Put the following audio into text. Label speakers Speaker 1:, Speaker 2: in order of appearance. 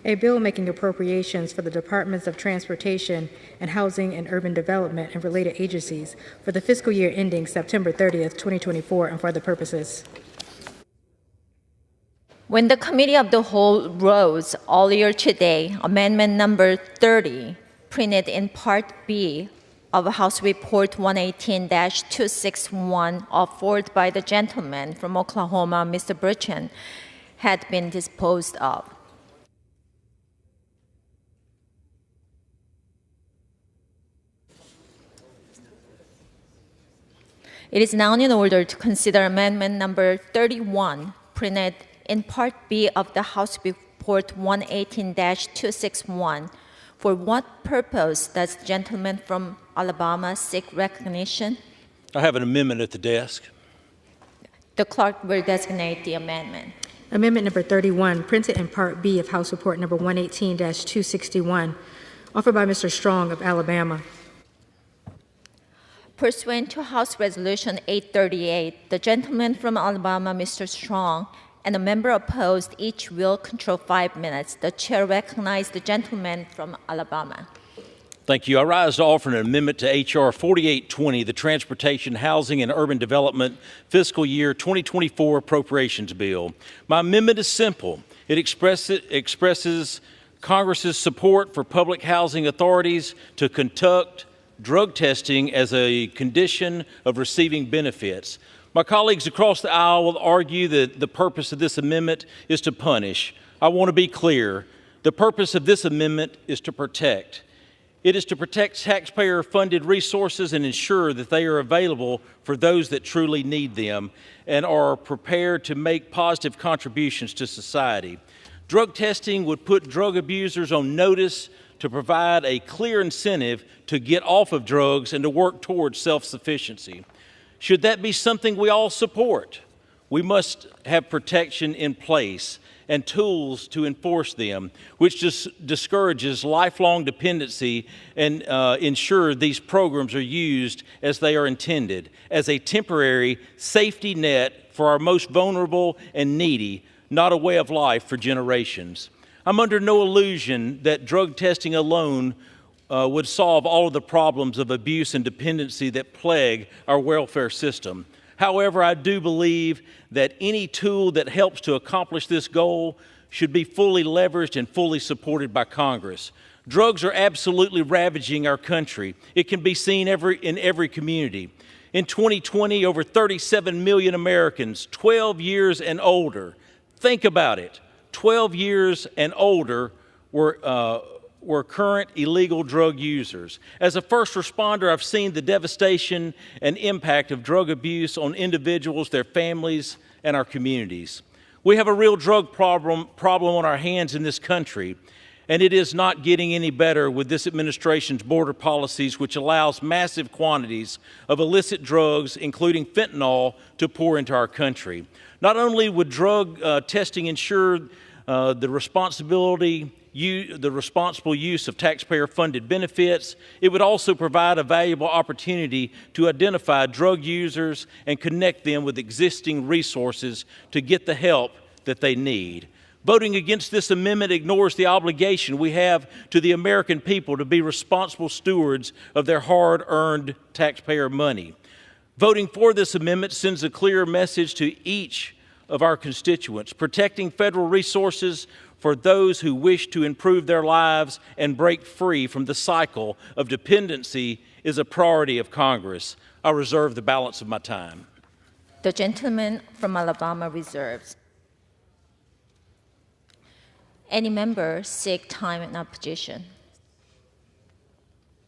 Speaker 1: A bill making appropriations for the Departments of Transportation and Housing and Urban Development and related agencies for the fiscal year ending September 30th, 2024, and for other purposes.
Speaker 2: When the Committee of the Whole rose earlier today, Amendment number 30, printed in Part B of House Report 118-261, offered by the gentleman from Oklahoma, Mr. Burcham, had been disposed of. It is now in order to consider Amendment number 31, printed in Part B of the House Report 118-261. For what purpose does the gentleman from Alabama seek recognition?
Speaker 3: I have an amendment at the desk.
Speaker 2: The clerk will designate the amendment.
Speaker 1: Amendment number 31, printed in Part B of House Report number 118-261, offered by Mr. Strong of Alabama.
Speaker 2: Pursuant to House Resolution 838, the gentleman from Alabama, Mr. Strong, and a member opposed each will control 5 minutes. The chair recognizes the gentleman from Alabama.
Speaker 3: Thank you. I rise to offer an amendment to H.R. 4820, the Transportation, Housing, and Urban Development Fiscal Year 2024 Appropriations Bill. My amendment is simple. It expresses Congress's support for public housing authorities to conduct drug testing as a condition of receiving benefits. My colleagues across the aisle will argue that the purpose of this amendment is to punish. I want to be clear. The purpose of this amendment is to protect. It is to protect taxpayer-funded resources and ensure that they are available for those that truly need them and are prepared to make positive contributions to society. Drug testing would put drug abusers on notice to provide a clear incentive to get off of drugs and to work towards self-sufficiency. Should that be something we all support, we must have protection in place and tools to enforce them, which discourages lifelong dependency and ensure these programs are used as they are intended, as a temporary safety net for our most vulnerable and needy, not a way of life for generations. I'm under no illusion that drug testing alone would solve all of the problems of abuse and dependency that plague our welfare system. However, I do believe that any tool that helps to accomplish this goal should be fully leveraged and fully supported by Congress. Drugs are absolutely ravaging our country. It can be seen in every community. In 2020, over 37 million Americans, 12 years and older, think about it, 12 years and older were current illegal drug users. As a first responder, I've seen the devastation and impact of drug abuse on individuals, their families, and our communities. We have a real drug problem on our hands in this country, and it is not getting any better with this administration's border policies, which allows massive quantities of illicit drugs, including fentanyl, to pour into our country. Not only would drug testing ensure the responsible use of taxpayer-funded benefits, it would also provide a valuable opportunity to identify drug users and connect them with existing resources to get the help that they need. Voting against this amendment ignores the obligation we have to the American people to be responsible stewards of their hard-earned taxpayer money. Voting for this amendment sends a clear message to each of our constituents, protecting federal resources for those who wish to improve their lives and break free from the cycle of dependency is a priority of Congress. I reserve the balance of my time.
Speaker 2: The gentleman from Alabama reserves. Any member seek time in opposition?